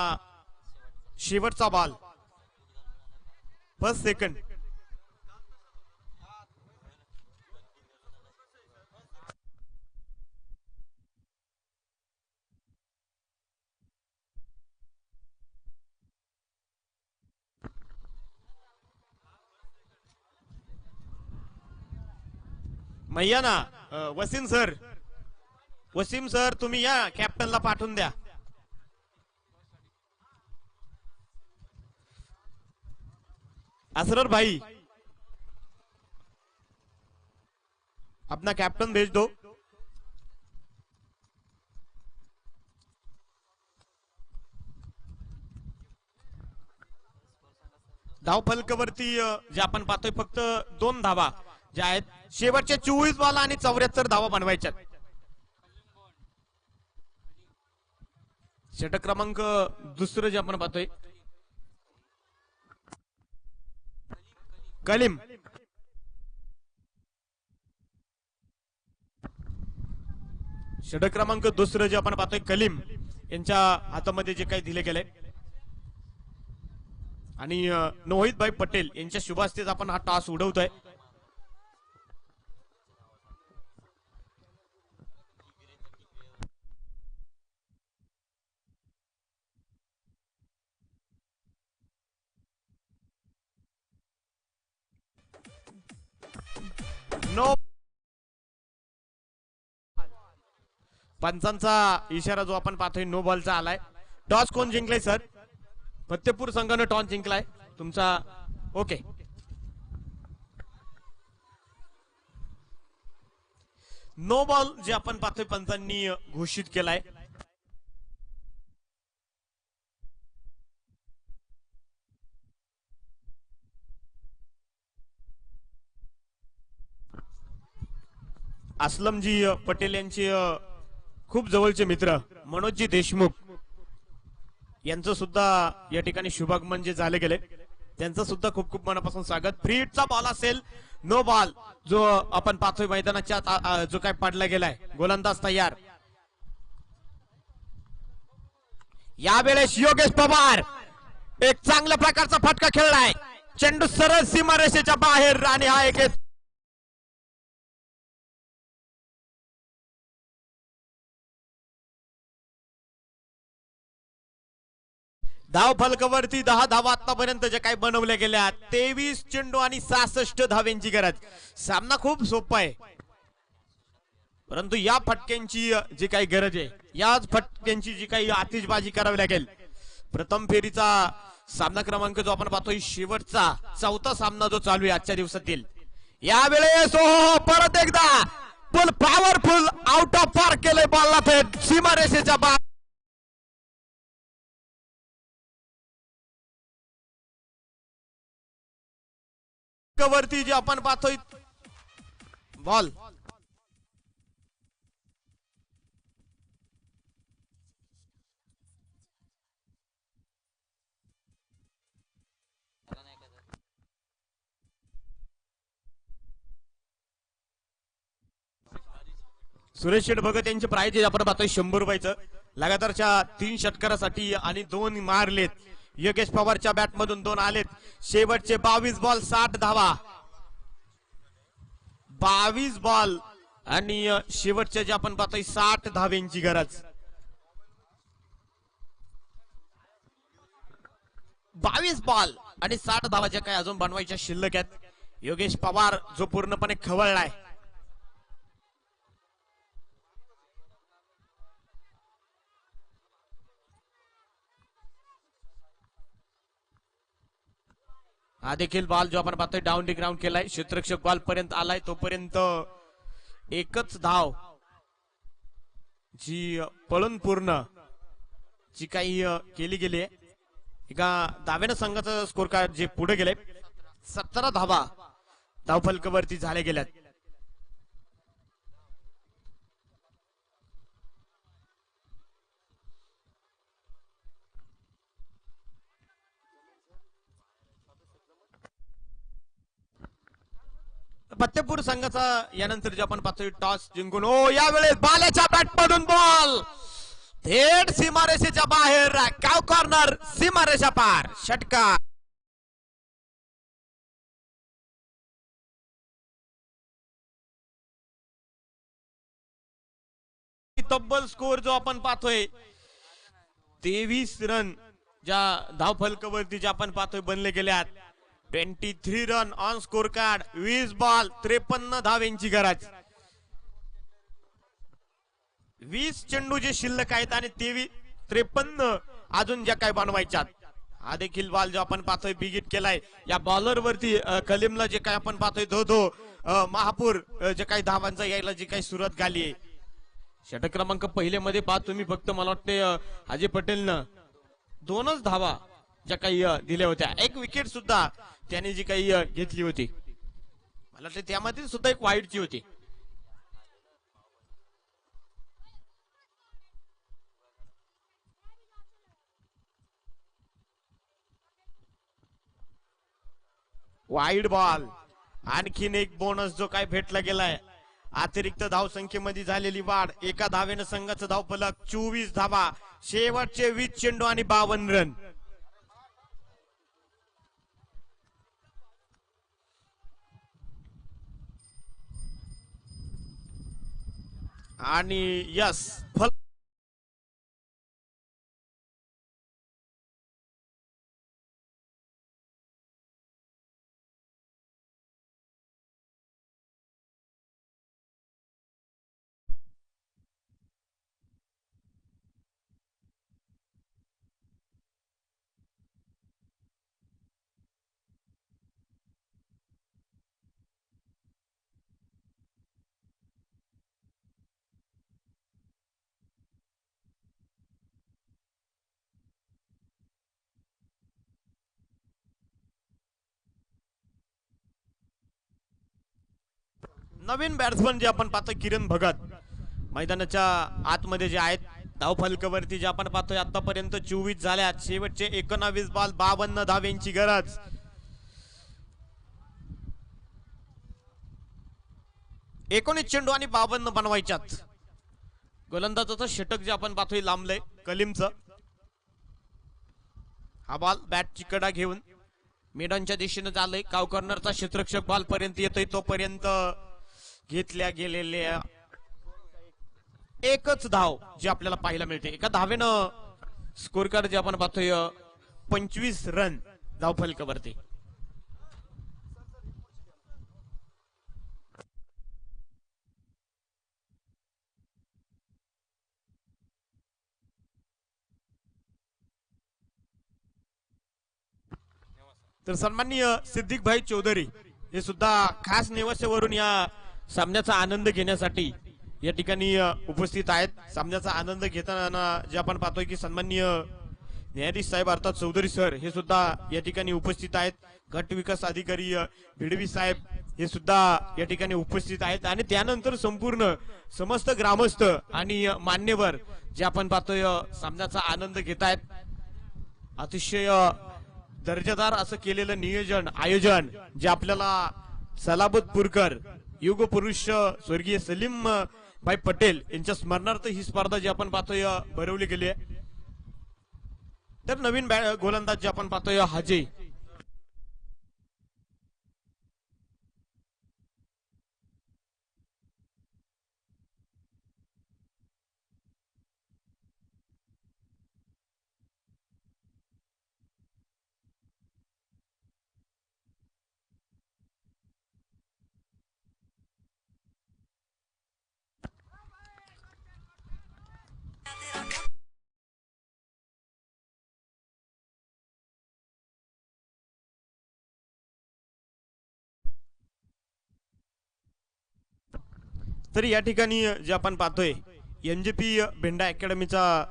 शेवटचा बॉल फर्स्ट सेकंड. मैयाना वसीम सर तुम्ही या कॅप्टनला पाठवून द्या. असरर भाई अपना कैप्टन भेज दो. धाव फलकावरती जे आपण पाहतोय फक्त 2 धावा ज्या आहेत. शेवटचे 24 बॉल आणि 74 धावा बनवायच्यात. षटक क्रमांक दुसरं जे आपण पाहतोय कलीम. षटक क्रमांक दुसरं जे आपण पाहतोय कलीम यांच्या हातामध्ये जे काही दिले गेले आणि नोहित भाई पटेल यांच्या शुभास्तेच आपण हा टॉस उडवतोय. नो पंचांचा इशारा जो आपण पाहतोय नो बॉलचा आलाय. टॉस कोण जिंकलाय सर? फतेपूर संघानं टॉस जिंकलाय तुमचा. ओके नो बॉल जे आपण पाहतोय पंचांनी घोषित केलाय. असलमजी पटेल यांचे खूप जवळचे मित्र मनोजजी देशमुख यांचं सुद्धा या ठिकाणी शुभागमन जे झाले गेले त्यांचं सुद्धा खूप खूप मनापासून स्वागत. फ्री हिटचा बॉल असेल. नो बॉल जो आपण पाहतोय मैदानाच्या जो काय पडला गेलाय. गोलंदाज तयार. यावेळेस योगेश पवार एक चांगल्या प्रकारचा फटका खेळलाय. चेंडू सरळ सीमारेषेच्या बाहेर आणि हा एक धाव फलकावरती 10 धावा आतापर्यंत जे काही बनवल्या गेल्या 23 चेंडू आणि 66 धाव्यांची गरज. सामना खूप सोपा आहे परंतु या फटक्यांची जी काही गरज आहे याच फटक्यांची जी काही आतिषबाजी करावी लागेल. प्रथम फेरीचा सामना क्रमांक जो आपण पाहतोय शेवटचा 4था सामना जो चालू आहे आजच्या दिवसातील. यावेळेस परत एकदा फुल पॉवरफुल आउट ऑफ पार्क केलंय बॉलला थेट सीमारेषेच्या बाहेर. वरती जे आपण पाहतोय बॉल सुरेश शेठ भगत यांचे प्राइज आपण पाहतोय 100 रुपयाचं. लगातारच्या 3 षटकारासाठी आणि 2 मारलेत. योगेश पवारच्या बॅट मधून 2 आलेत. शेवटचे 22 बॉल 60 धावा. 22 बॉल आणि शेवटचे जे आपण पाहतोय 60 धाव्यांची गरज. 22 बॉल आणि 60 धावा ज्या काही अजून बनवायच्या शिल्लक आहेत. योगेश पवार जो पूर्णपणे खवळलाय. हा देखील बॉल जो आपण पाहतोय डाऊन दी ग्राउंड केलाय. क्षेत्ररक्षक बॉल पर्यंत आलाय तोपर्यंत एकच धाव जी पळून पूर्ण जी काही केली गेली आहे. एका धाव्यानं संघाचं स्कोर कार्ड जे पुढे गेले 17 धावा धावफलकावरती झाले गेल्यात. फतेपूर संघाचा यानंतर जे आपण पाहतोय टॉस जिंकून यावेळेस बाल्याच्या बॅट मधून बॉल थेट सीमारेषेच्या बाहेर काव कॉर्नर सीमारेषा पार षटकार तब्बल स्कोर जो आपण पाहतोय 23 रन ज्या धावफलकावरती जे आपण पाहतोय बनले गेल्यात 23 run on score card 20 ball 53 धावांची गरज 20 चेंडू जे शिल्लक आहेत आणि 53 अजून ज्या काय बनवायच्यात हा देखील बॉल जो आपण पाहतोय बिगिट केलाय या बॉलर वरती कलीमला जे काय आपण पाहतोय धो महापूर जे काही धावांचा यायला जी काही सुरुवात झाली आहे षटक क्रमांक पहिले मध्ये पाहत तुम्ही फक्त मला वाटते हाजी पटेलनं 2च धावा ज्या काही दिल्या होत्या एक विकेट सुद्धा त्याने जी काही घेतली होती मला वाटतं त्यामध्ये सुद्धा एक वाईटची होती वाईड बॉल आणखीन एक बोनस जो काय भेटला गेलाय अतिरिक्त धावसंख्येमध्ये झालेली वाढ एका धावेनं संघाचं धावफलक 24 धावा शेवटचे 20 चेंडू आणि 52 रन आणि यस नवीन बॅट्समन जे आपण पाहतो किरण भगत मैदानाच्या आतमध्ये जे आहेत धावफलकावरती जे आपण पाहतोय आतापर्यंत 24 झाल्यात शेवटचे 19 बॉल 52 धावांची गरज 19 चेंडू आणि 52 बनवायच्यात गोलंदाजाचं षटक जे आपण पाहतोय लांबलंय कलीमचं हा बॉल बॅटची कडा घेऊन मेदानच्या दिशेने चाललंय काव कॉर्नरचा क्षेत्ररक्षक बॉल पर्यंत येतोय तोपर्यंत घेतल्या गेलेल्या एकच धाव जी आपल्याला पाहायला मिळते एका धावेनं स्कोर कार्ड जे आपण पाहतोय 25 रन धावफलकावरती तर सन्माननीय सिद्दीक भाई चौधरी हे सुद्धा खास निवासावरून या सामन्याचा आनंद घेण्यासाठी या ठिकाणी उपस्थित आहेत सामन्याचा आनंद घेताना जे आपण पाहतोय की सन्माननीय न्यायाधीश साहेब अर्थात चौधरी सर हे सुद्धा या ठिकाणी उपस्थित आहेत गट विकास अधिकारी भिडवी साहेब हे सुद्धा या ठिकाणी उपस्थित आहेत आणि त्यानंतर संपूर्ण समस्त ग्रामस्थ आणि मान्यवर जे आपण पाहतोय सामन्याचा आनंद घेत आहेत अतिशय दर्जेदार असं केलेलं नियोजन आयोजन जे आपल्याला सलाबतपूरकर युग पुरुष स्वर्गीय सलीम भाई पटेल यांच्या स्मरणार्थ ही स्पर्धा जी आपण पाहतोय भरवली गेली आहे तर नवीन गोलंदाज जे आपण पाहतोय हाजी तर या ठिकाणी जे आपण पाहतोय एनजेपी भेंडा अकॅडमीचा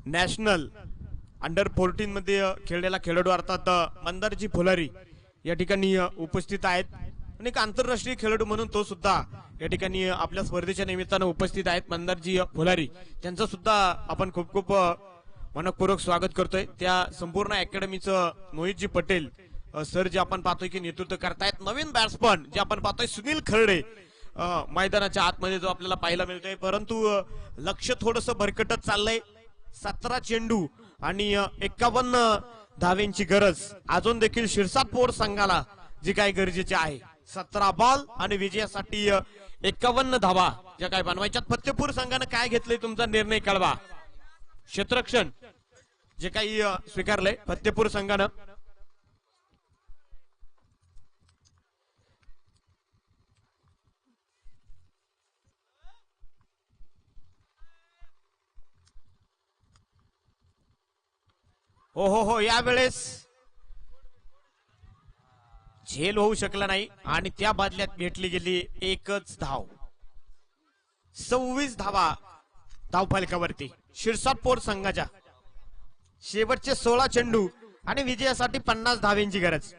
नॅशनल अंडर 14 मध्ये खेळलेला खेळाडू अर्थात मंदारजी फुलारी या ठिकाणी उपस्थित आहेत आणि एक आंतरराष्ट्रीय खेळाडू म्हणून तो सुद्धा या ठिकाणी आपल्या स्पर्धेच्या निमित्तानं उपस्थित आहेत मंदारजी फुलारी त्यांचं सुद्धा आपण खूप खूप मनपूर्वक स्वागत करतोय त्या संपूर्ण अकॅडमीचं मोहितजी पटेल सर जे आपण पाहतोय की नेतृत्व करतायत नवीन बॅट्समन जे आपण पाहतोय सुनील खर्डे मैदानाच्या आतमध्ये जो आपल्याला पाहायला मिळतोय, परंतु लक्ष थोडस भरकटत चाललंय. 17 चेंडू आणि 51 धावेंची गरज अजून देखील शिरसाट पोर संघाला जी काय गरजेचे आहे. 17 बॉल आणि विजयासाठी 51 धावा ज्या काय बनवायच्यात. फतेपूर संघानं काय घेतलंय तुमचा निर्णय कळवा. क्षेत्ररक्षण जे काही स्वीकारलंय फतेपूर संघानं. हो यावेळेस झेल होऊ शकला नाही आणि त्या बदल्यात भेटली गेली एकच धाव. 26 धावा धावफलकावरती शिरसाट पोर संघाच्या. शेवटचे 16 चेंडू आणि विजयासाठी 50 धावेंची गरज.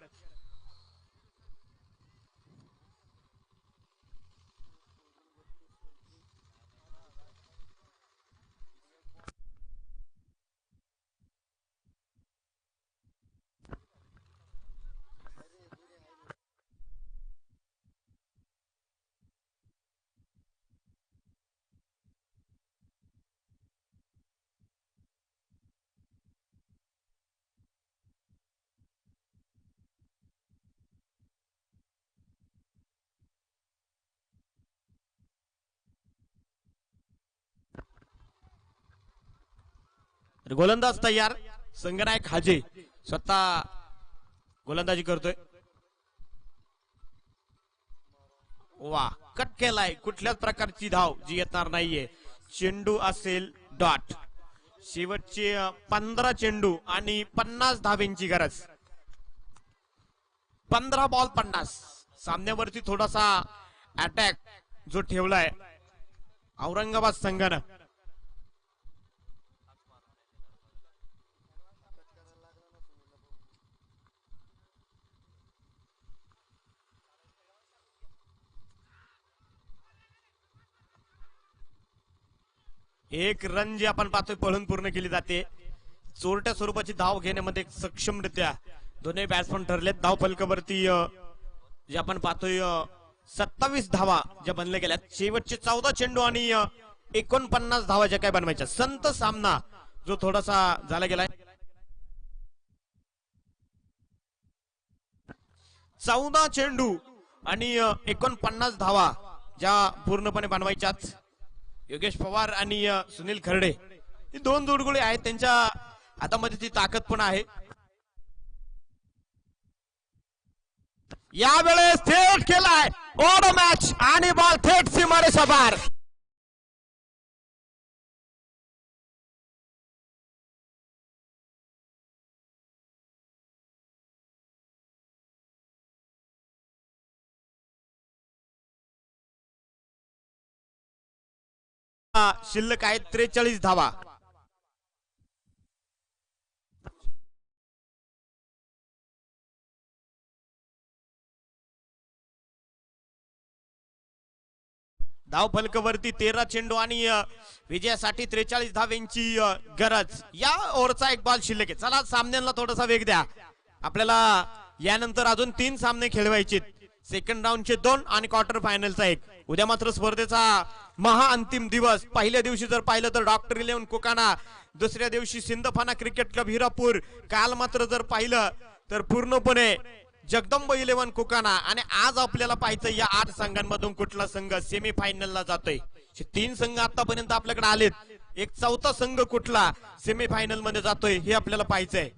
गोलंदाज तयार. संगनायक हाजे स्वतः गोलंदाजी करतोय. वा कट केलाय. कुठल्याच प्रकारची धाव जी येणार नाहीये. चेंडू असेल डॉट. शेवटचे 15 चेंडू आणि 50 धावेंची गरज. 15 बॉल 50. सामन्यावरती थोडासा अटॅक जो ठेवलाय औरंगाबाद संघानं. एक रन जे आपण पाहतोय पळून पूर्ण केली जाते. चोरट्या स्वरूपाची धाव घेण्यामध्ये सक्षमरित्या दोन्ही बॅट्समन ठरलेत. धाव फलकावरती जे आपण पाहतोय 27 धावा ज्या बनल्या गेल्यात. शेवटचे 14 चेंडू आणि 49 धावा ज्या काय बनवायच्या. संत सामना जो थोडासा झाला गेलाय. 14 चेंडू आणि 49 धावा ज्या पूर्णपणे बनवायच्यात. योगेश पवार आणि सुनील खर्डे ही दोन जोडगोळे आहेत. त्यांच्या हातामध्ये ती ताकद पण आहे. यावेळेस थेट केलाय ओढ मॅच आणि बॉल थेट सीमारेषा पार. शिल्लक आहेत 43 धावा. धाव फलकावरती 13 चेंडू आणि विजयासाठी 43 धावेंची गरज. या ओव्हरचा एक बॉल शिल्लक आहे. चला सामन्याला थोडासा वेग द्या. आपल्याला यानंतर अजून 3 सामने खेळवायचे. सेकंड राऊंडचे 2 आणि क्वार्टर फायनलचा 1. उद्या मात्र स्पर्धेचा महाअंतिम दिवस. पहिल्या दिवशी जर पाहिलं तर डॉक्टर 11 कोकाना, दुसऱ्या दिवशी सिंदफाना क्रिकेट क्लब हिरापूर. काल मात्र जर पाहिलं तर पूर्णपणे जगदंब 11 कोकाना. आणि आज आपल्याला पाहायचं या 8 संघांमधून कुठला संघ सेमीफायनलला जातोय. 3 संघ आतापर्यंत आपल्याकडे आलेत. एक चौथा संघ कुठला सेमीफायनल मध्ये जातोय हे आपल्याला पाहायचंय.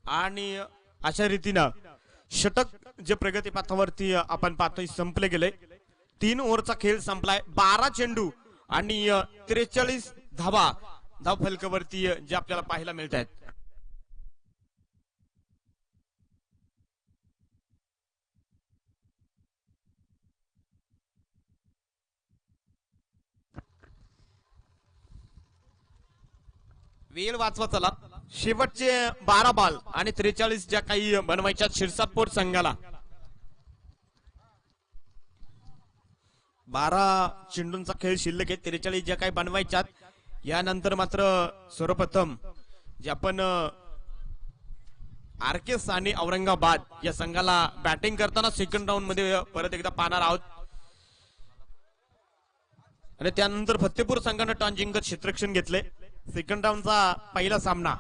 आणि अशा रीतीनं षटक जे प्रगतीपथावरती आपण पाहतोय संपले गेले. 3 ओव्हरचा खेळ संपलाय. 12 चेंडू आणि 43 धावा धाव फलकावरती जे आपल्याला पाहायला मिळत आहेत. वेळ वाचवा चला. शेवटचे 12 बॉल आणि 43 ज्या काही बनवायच्या शिरसाट संघाला 12 चेंडूंचा खेळ शिल्लक आहे. 43 ज्या काही बनवायच्यात. यानंतर मात्र सर्वप्रथम जे आपण आरकेस आणि औरंगाबाद या संघाला बॅटिंग करताना सेकंड राऊंड मध्ये परत एकदा पाहणार आहोत. आणि त्यानंतर फतेपूर संघाने टॉस जिंकत क्षेत्ररक्षण घेतले. सेकंड राऊंडचा पहिला सामना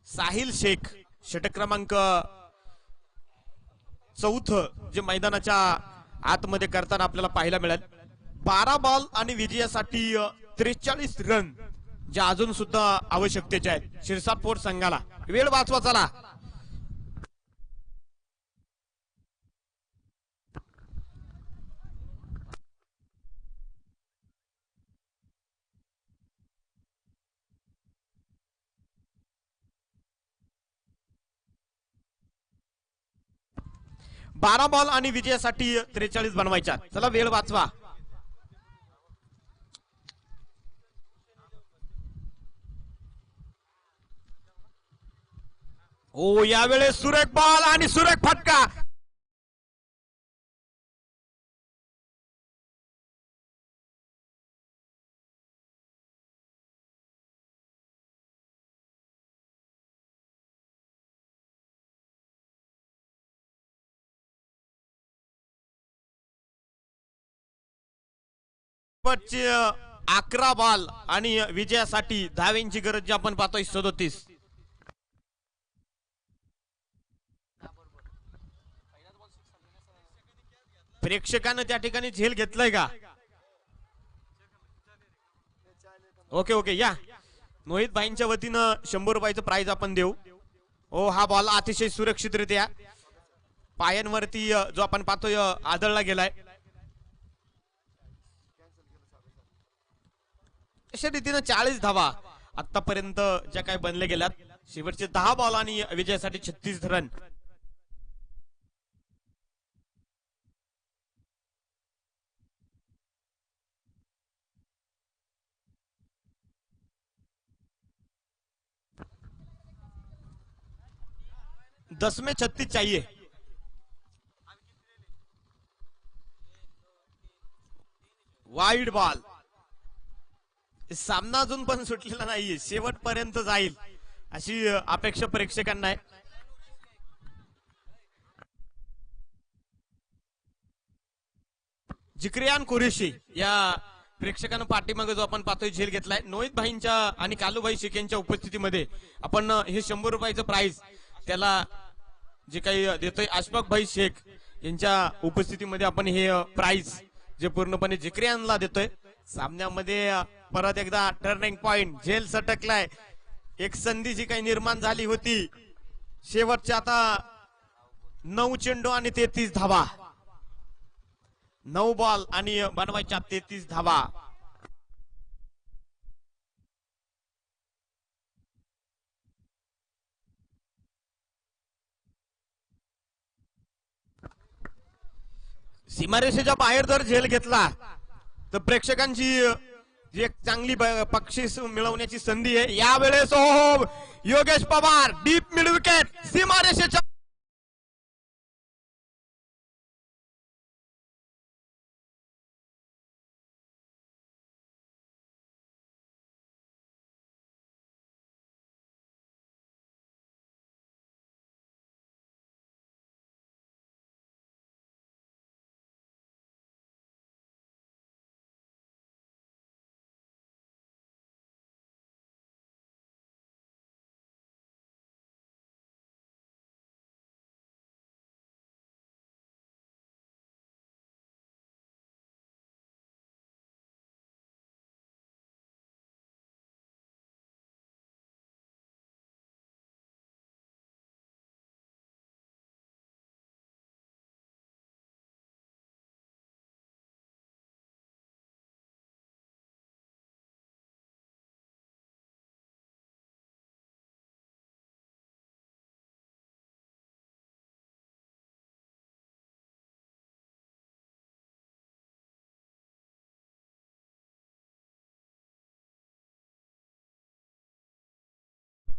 साहिल शेख षटक क्रमांक 4 जे मैदानाच्या आतमध्ये करताना आपल्याला पाहायला मिळेल. 12 बॉल आणि विजयासाठी 43 रन जे अजून सुद्धा आवश्यकतेचे आहेत शिरसाट संघाला. वेळ वाचवा चला. बारा बॉल आणि विजयासाठी 43 बनवायच्या. चला वेळ वाचवा. ओ यावेळेस सुरेख बॉल आणि सुरेख फटका. शेवटचे 11 बॉल आणि विजयासाठी धावेंची गरज जी आपण पाहतोय 37. प्रेक्षकांना त्या ठिकाणी झेल घेतलाय का? ओके ओके या. मोहित भाईंच्या वतीनं 100 रुपयाचं प्राइज आपण देऊ. ओ हा बॉल अतिशय सुरक्षितरित्या पायांवरती जो आपण पाहतोय आदळला गेलाय. अशा रीतीनं 40 धावा आतापर्यंत ज्या काही बनले गेल्यात. शेवटचे 10 बॉल आणि विजयासाठी 36 रन. दस में 36 चाहिए. Wide ball. सामना अजून पण सुटलेला नाहीये. शेवटपर्यंत जाईल अशी अपेक्षा प्रेक्षकांना आहे. जिक्रियान कुरेशी या प्रेक्षकांना पाठीमागे जो आपण पाहतोय झेल घेतलाय. मोहित भाईंच्या आणि कालूभाई शेख यांच्या उपस्थितीमध्ये आपण हे 100 रुपयाचं प्राइज त्याला जे काही देतोय अशफाक भाई शेख यांच्या उपस्थितीमध्ये आपण हे प्राइज जे पूर्णपणे जिक्रियानला देतोय. सामन्यामध्ये परत एकदा टर्निंग पॉइंट झेल सटकलाय. एक संधी जी काही निर्माण झाली होती. शेवटच्या आता 9 चेंडू आणि 33 धावा. 9 बॉल आणि बनवायच्या 33 धावा. सीमारेषेच्या बाहेर जर झेल घेतला तर प्रेक्षकांची जी एक चांगली बक्षीस मिळवण्याची संधी आहे. यावेळेस ओ Yogesh Pawar deep mid wicket सीमारेषेच्या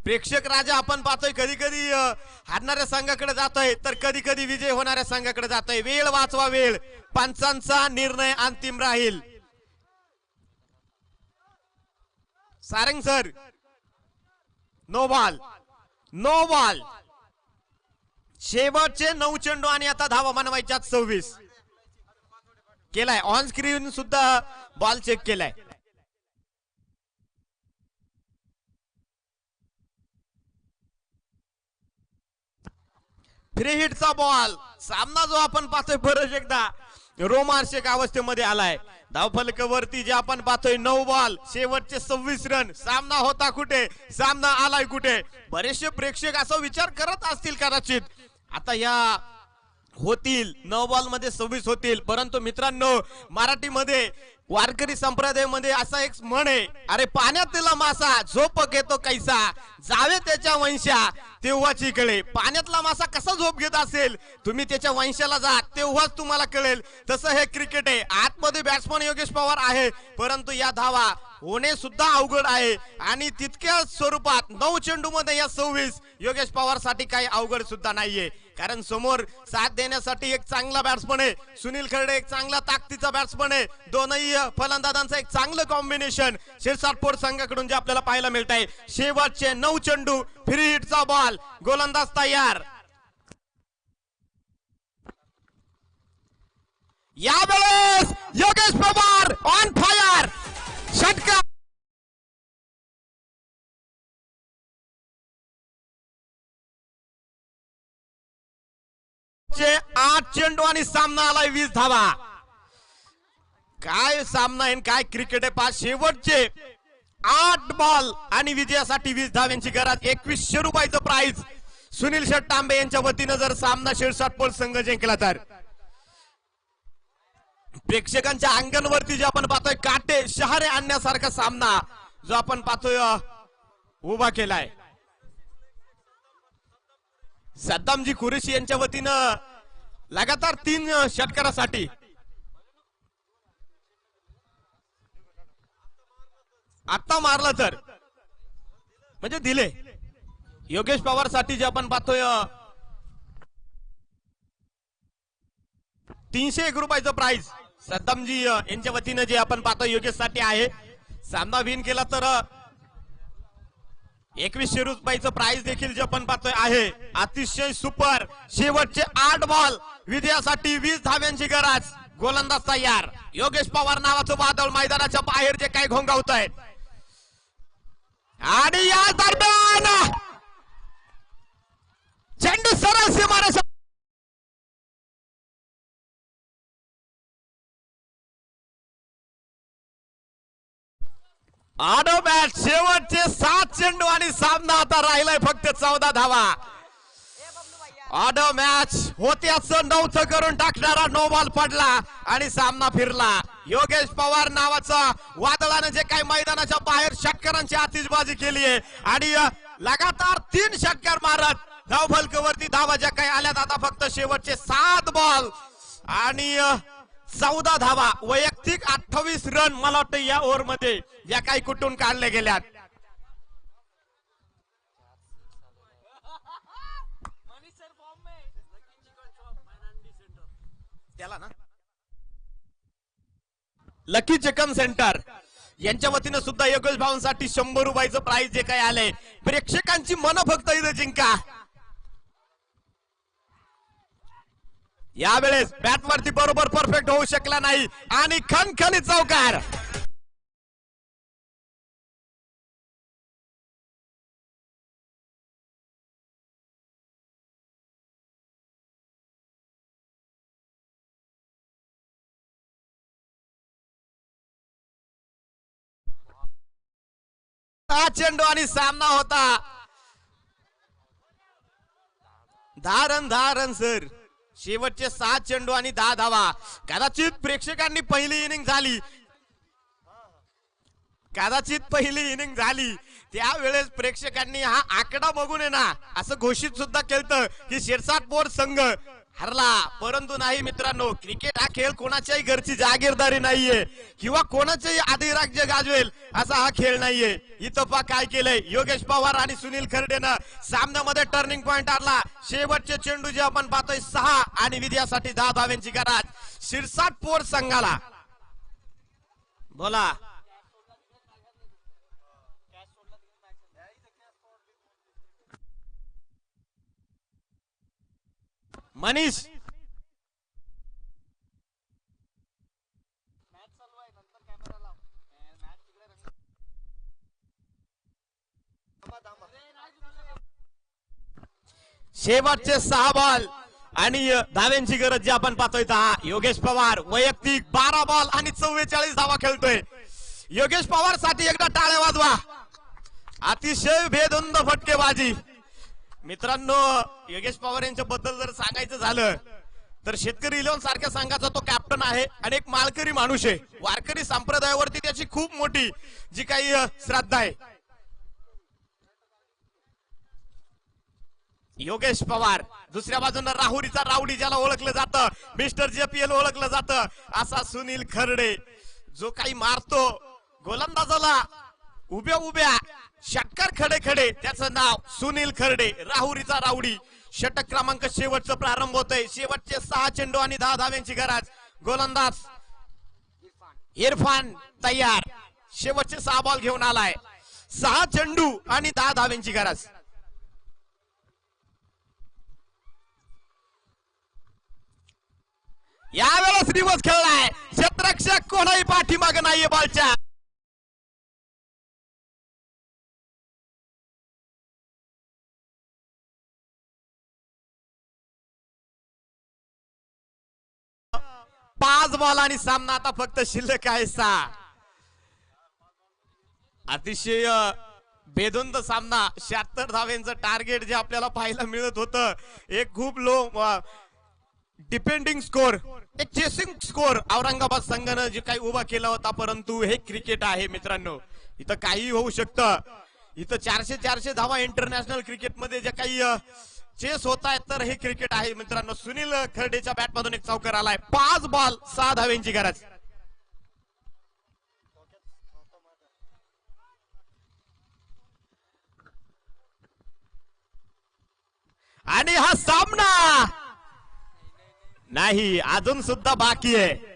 प्रेक्षक राजा आपण पाहतोय कधी कधी हारणाऱ्या संघाकडे जातोय तर कधी कधी विजय होणाऱ्या संघाकडे जातोय. वेळ वाचवा वेळ, पंचांचा निर्णय अंतिम राहील. Sarang sir no ball, no ball. शेवटचे 9 चेंडू आणि आता धावा बनवायच्या 26 केलाय. ऑन स्क्रीन सुद्धा बॉल चेक केलाय. फ्री हिटचा बॉल. सामना जो आपण पाहतोय परत एकदा रोमांचक अवस्थेमध्ये आलाय. धावफलकावरती जे आपण पाहतोय 9 बॉल शेवटचे 26 रन. सामना होता कुठे, सामना आलाय कुठे. बरेचसे प्रेक्षक असा विचार करत असतील कदाचित आता या होतील 9 बॉल मध्ये 26 होतील. परंतु मित्रांनो, मराठीमध्ये वारकरी संप्रदायामध्ये असा एक म्हण आहे, अरे पाण्यातला मासा झोप घेतो कैसा, जावे त्याच्या वंशा तेव्हाची कळे. पाण्यातला मासा कसा झोप घेत असेल, तुम्ही त्याच्या वंशाला जा तेव्हाच तुम्हाला कळेल. तसं हे क्रिकेट आहे. आतमध्ये बॅट्समन योगेश पवार आहे, परंतु या धावा होणे सुद्धा अवघड आहे. आणि तितक्या स्वरूपात 9 चेंडू मध्ये या 26 योगेश पवार साठी काही अवघड सुद्धा नाहीये. कारण समोर साथ देण्यासाठी एक चांगला बॅट्समन आहे सुनील खर्डे, एक चांगला ताकदीचा बॅट्समन आहे. दोनही फलंदाजांचं एक चांगलं कॉम्बिनेशन शिरसाट पोर्ट संघाकडून जे आपल्याला पाहायला मिळत आहे. शेवटचे 9 चेंडू, फ्री हिटचा बॉल, गोलंदाज तयार. यावेळेस योगेश पवार ऑन फायर. षटकार. 8 चेंडू आणि सामना आलाय 20 धावा. काय सामना आहे, काय क्रिकेट आहे. 5 शेवटचे 8 बॉल आणि विजयासाठी 20 धाव्यांची गरज. 2100 रुपयाचं प्राइज सुनील शेट तांबे यांच्या वतीनं जर सामना शिरसाट पोल संघ जिंकला तर. प्रेक्षकांच्या अंगणवरती जे आपण पाहतोय काटे शहारे आणण्यासारखा सामना जो आपण पाहतोय उभा केलाय. सद्दामजी कुरेशी यांच्या वतीनं लगातार 3 षटकारासाठी आता मारलं तर म्हणजे दिले. योगेश पवार साठी जे आपण पाहतोय 301 रुपयाचं प्राइज सद्दामजी यांच्या वतीनं जे आपण पाहतोय योगेश साठी आहे. सामना विन केला तर 2100 रुपयाचं प्राइज देखील जे आपण पाहतोय आहे. अतिशय सुपर. शेवटचे 8 बॉल विजयासाठी 20 धाव्यांची गरज. गोलंदाज तयार. योगेश पवार नावाचं वादळ मैदानाच्या बाहेर जे काही घोंगावत आहे आणि या दरम्यान चेंडू सरळ सीमारेषा. आडो बॅट. शेवटचे 7 चेंडू आणि सामना आता राहिलाय फक्त 14 धावा. आडो मॅच होत्याचं नव्हतं करून टाकणारा नो बॉल पडला आणि सामना फिरला. योगेश पवार नावाचा वादळाने जे काही मैदानाच्या बाहेर षटकारांची आतिषबाजी केली आहे आणि लगातार 3 षटकार मारत धावफलकावरती धावा ज्या काही आल्यात. आता फक्त शेवटचे 7 बॉल आणि 14 धावा. वैयक्तिक 28 रन मला वाटतं या ओव्हर मध्ये ज्या काही कुठून काढले गेल्यात. त्याला ना लकी चिकन सेंटर यांच्या वतीनं सुद्धा योगेश भाऊंसाठी 100 रुपयाचं प्राइज जे काही आलंय. प्रेक्षकांची मन फक्त इथे जिंका. यावेळेस बॅट वरती बरोबर परफेक्ट होऊ शकला नाही आणि खणखणीत चौकार. चेंडू आणि सामना होता 10 रन सर. शेवटचे 7 चेंडू आणि 10 धावा. कदाचित प्रेक्षकांनी पहिली इनिंग झाली त्यावेळेस प्रेक्षकांनी हा आकडा बघून आहे ना असं घोषित सुद्धा केलं की शिरसाट पोर संघ हरला, परंतु नाही मित्रांनो, क्रिकेट हा खेळ कोणाच्याही घरची जागीरदारी नाहीये किंवा कोणाच्याही अधिराज्य गाजवेल असा हा खेळ नाहीये. इथं पा काय केलंय योगेश पवार आणि सुनील खर्डेनं सामन्यामध्ये टर्निंग पॉइंट आणला. शेवटचे चेंडू जे आपण पाहतोय 6 आणि विजयासाठी 10 धाव्यांची गरज शिरसाट पोर संघाला. बोला मनीष. शेवटचे 6 बॉल आणि धाव्यांची गरज जी आपण पाहतोय हा योगेश पवार वैयक्तिक 12 बॉल आणि 44 धावा खेळतोय. योगेश पवार साठी एकदा टाळ्या वाजवा. अतिशय भेदुंद फटकेबाजी. मित्रांनो, योगेश पवार यांच्या बद्दल जर सांगायचं झालं तर शेतकरी 11 सारख्या संघाचा तो कॅप्टन आहे आणि एक मालकरी माणूस आहे. वारकरी संप्रदायावरती त्याची खूप मोठी जी काही श्रद्धा आहे. योगेश पवार दुसऱ्या बाजूला राहुरीचा रावडी ज्याला ओळखलं जातं, मिस्टर जेपीएल ओळखलं जातं, असा सुनील खर्डे जो काही मारतो गोलंदाजाला उभ्या उभ्या षटकार खडे खडे, त्याचं नाव सुनील खर्डे, राहुरीचा रावडी. षटक क्रमांक शेवटचं प्रारंभ होतोय. शेवटचे 6 चेंडू आणि 10 धाव्यांची गरज. गोलंदाज इरफान तयार. शेवटचे 6 बॉल घेऊन आलाय. 6 चेंडू आणि 10 धाव्यांची गरज. यावेळेस रिवर्स खेळलाय. क्षेत्ररक्षक कोणाही पाठीमागे नाहीये बॉलच्या. पाच बॉल आणि सामना आता फक्त शिल्लक आहे 6. अतिशय बेधुंद सामना. 76 धाव्यांचं टार्गेट जे आपल्याला पाहायला मिळत होतं, एक खूप लो डिपेंडिंग स्कोर, एक चेसिंग स्कोर औरंगाबाद संघानं जे काही उभा केला होता. परंतु हे क्रिकेट आहे मित्रांनो, इथं काही होऊ शकतं. इथं 400 धावा इंटरनॅशनल क्रिकेटमध्ये जे काही चेस होत आहेत, तर हे क्रिकेट आहे मित्रांनो. सुनील खर्डेच्या बॅटमधून एक चौकार आलाय. 5 बॉल 6 धाव्यांची गरज. आणि हा सामना नाही, अजून सुद्धा बाकी आहे.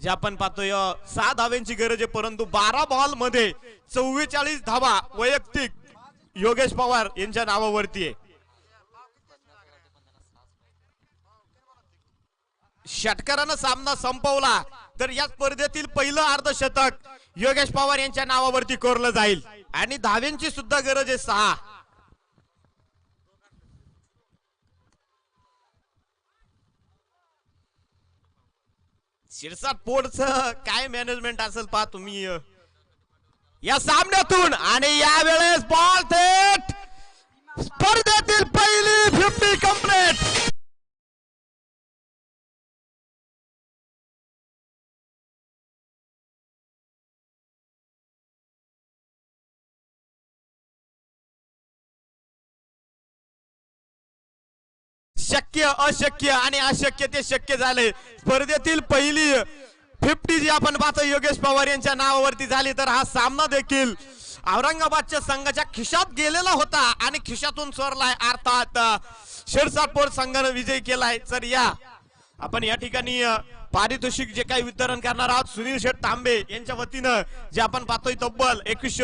जे आपण पाहतोय 6 धाव्यांची गरज आहे, परंतु 12 बॉल मध्ये 44 धावा वैयक्तिक योगेश पवार यांच्या नावावरती आहे. षटकारानं सामना संपवला तर या स्पर्धेतील पहिलं अर्धशतक योगेश पवार यांच्या नावावरती कोरलं जाईल. आणि धाव्यांची सुद्धा गरज आहे 6. शिरसाट पोर्टचं काय मॅनेजमेंट असेल पहा तुम्ही या सामन्यातून. आणि यावेळेस बॉल थेट स्पर्धेतील पहिली 50 कंप्लीट. शक्य अशक्य आणि अशक्य ते शक्य झाले. स्पर्धेतील पहिली 50 जी आपण पाहतो योगेश पवार यांच्या नावावरती झाली. तर हा सामना देखील औरंगाबादच्या संघाच्या खिशात गेलेला होता आणि खिशातून चोरलाय, अर्थात शिरसाट पोर्ट संघाने विजय केलाय. तर या आपण या ठिकाणी पारितोषिक जे काही वितरण करणार आहोत सुनील शेठ तांबे यांच्या वतीनं जे आपण पाहतोय तब्बल 2100